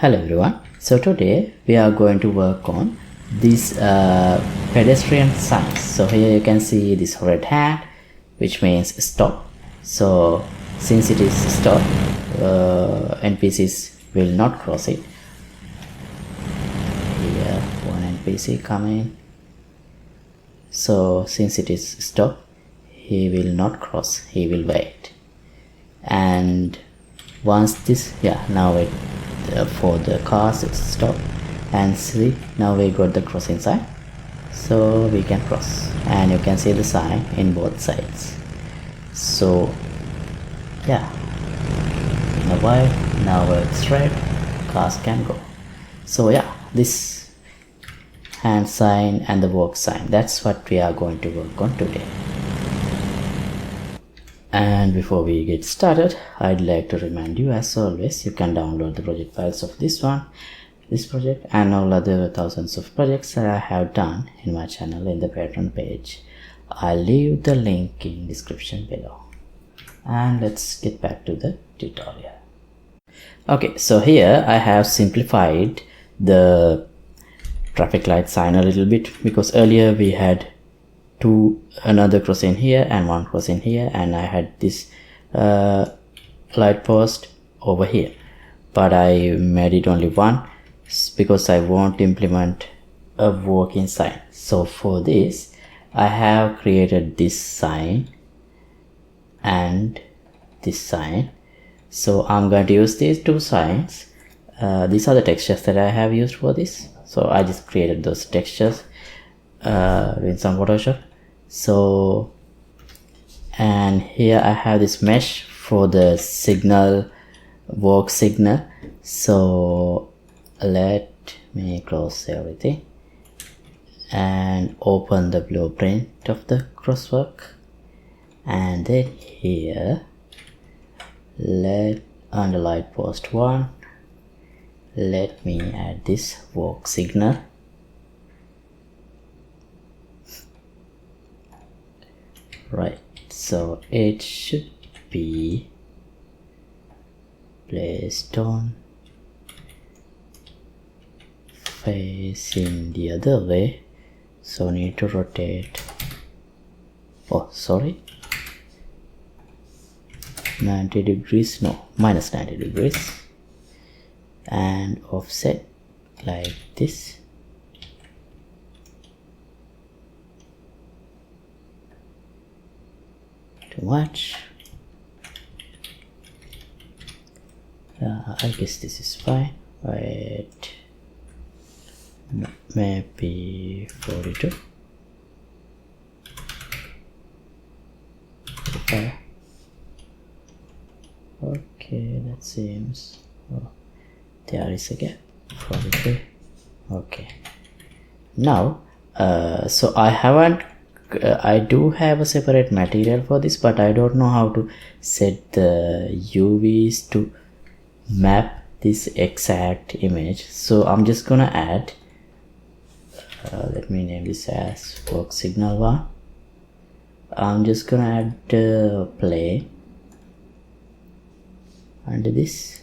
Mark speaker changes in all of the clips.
Speaker 1: Hello everyone. So today we are going to work on these pedestrian signs. So here you can see this red hand, which means stop. So since it is stop, NPCs will not cross it. Here one NPC coming. So since it is stop, he will not cross, he will wait. And once this, now it for the cars it's stop, and see, now we got the crossing sign, so we can cross, and you can see the sign in both sides. So yeah, in a while, now it's red, cars can go. So yeah, this hand sign and the walk sign, that's what we are going to work on today. And before we get started, I'd like to remind you, as always, you can download the project files of this project and all other thousands of projects that I have done in my channel in the Patreon page. I'll leave the link in description below. And let's get back to the tutorial. Okay, so here I have simplified the traffic light sign a little bit, because earlier we had another crossing here and one crossing here, and I had this light post over here, but I made it only one because I won't implement a walking sign. So for this I have created this sign and this sign. So I'm going to use these two signs. These are the textures that I have used for this, so I just created those textures in some Photoshop. So, and here I have this mesh for the signal, walk signal. So let me close everything and open the blueprint of the crosswalk, and then here under light post 1, let me add this walk signal. Right, so it should be placed on facing the other way, so need to rotate, -90 degrees, no, -90 degrees, and offset like this. Too much. I guess this is fine. Wait, no, maybe 42. Okay, that seems, there is a gap. 43. Okay, now so I do have a separate material for this, but I don't know how to set the UVs to map this exact image. So I'm just gonna add, let me name this as work signal 1. I'm just gonna add the plane under this,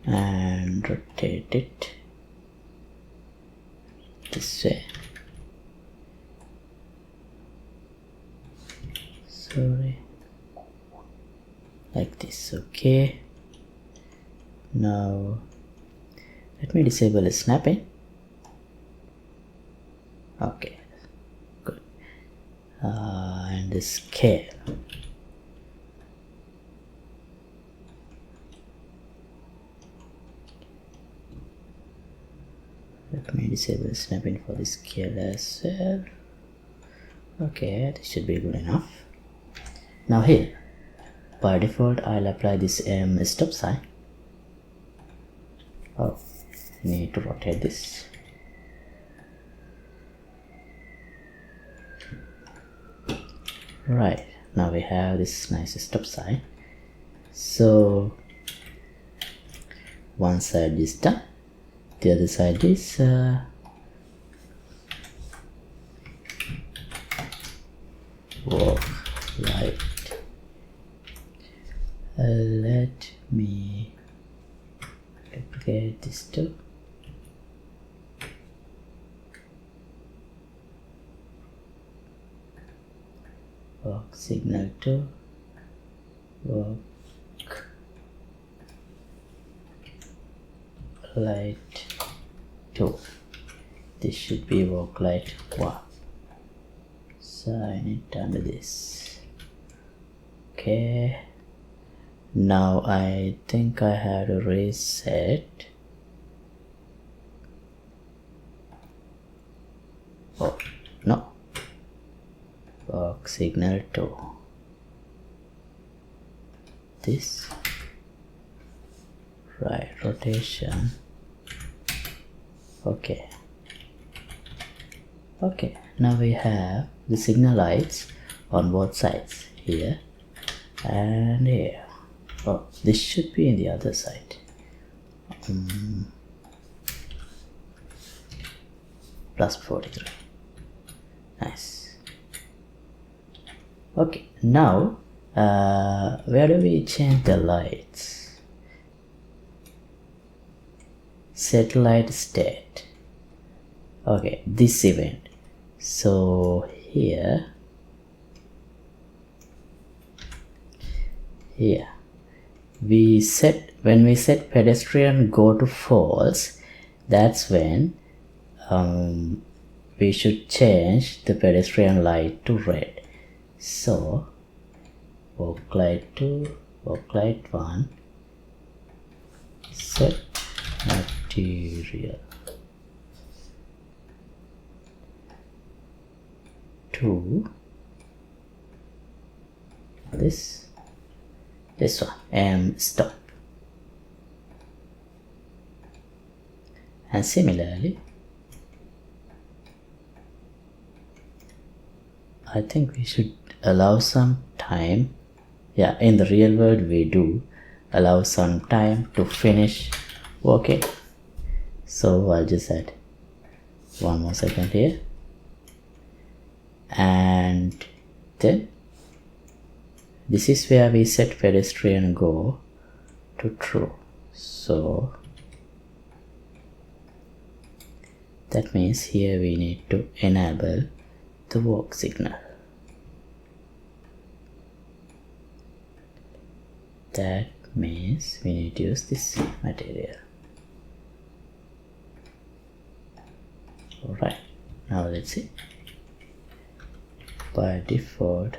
Speaker 1: and rotate it this way. Sorry, like this. Okay, now let me disable the snapping. Okay, good. And the scale, let me disable snapping for the scale as well. Okay, this should be good enough. Now here, by default, I'll apply this stop sign. I need to rotate this. Right, now we have this nice stop sign. So one side is done, the other side is walk light Let me duplicate this too. Work signal to work light 2. This should be work light 1. So I need to undo this. Okay. Now I think I have to reset. Oh no. Work signal to this. Right, rotation. Okay. Okay, now we have the signal lights on both sides, here and here. Oh, this should be in the other side. Plus 43. Nice. Okay, now where do we change the lights? Satellite state. Okay, this event. So here we set, when we set pedestrian go to false, that's when we should change the pedestrian light to red. So work light 2, work light 1, set material to this one and stop. And similarly, I think we should allow some time. Yeah, in the real world we do allow some time to finish working. So I'll just add 1 more second here, and then this is where we set pedestrian go to true. So that means here we need to enable the work signal. That means we need to use this material. Alright, now let's see. By default,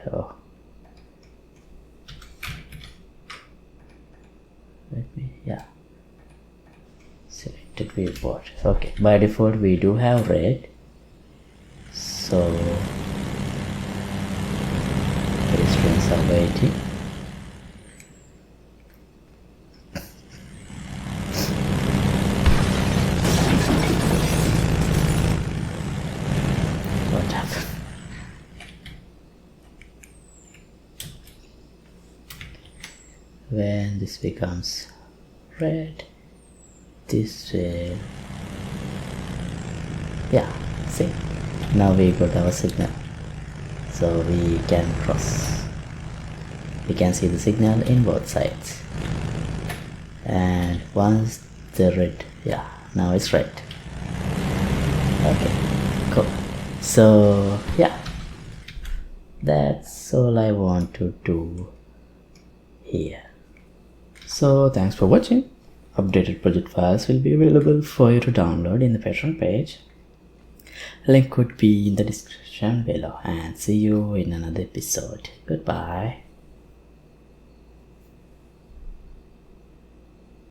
Speaker 1: selected viewport. Okay, by default we do have red, so pedestrians are waiting. What happened? When this becomes red, this will, see, now we got our signal, so we can cross. We can see the signal in both sides, and once the red, now it's red. Okay, cool. So that's all I want to do here. So thanks for watching. Updated project files will be available for you to download in the Patreon page. Link could be in the description below, and see you in another episode. Goodbye.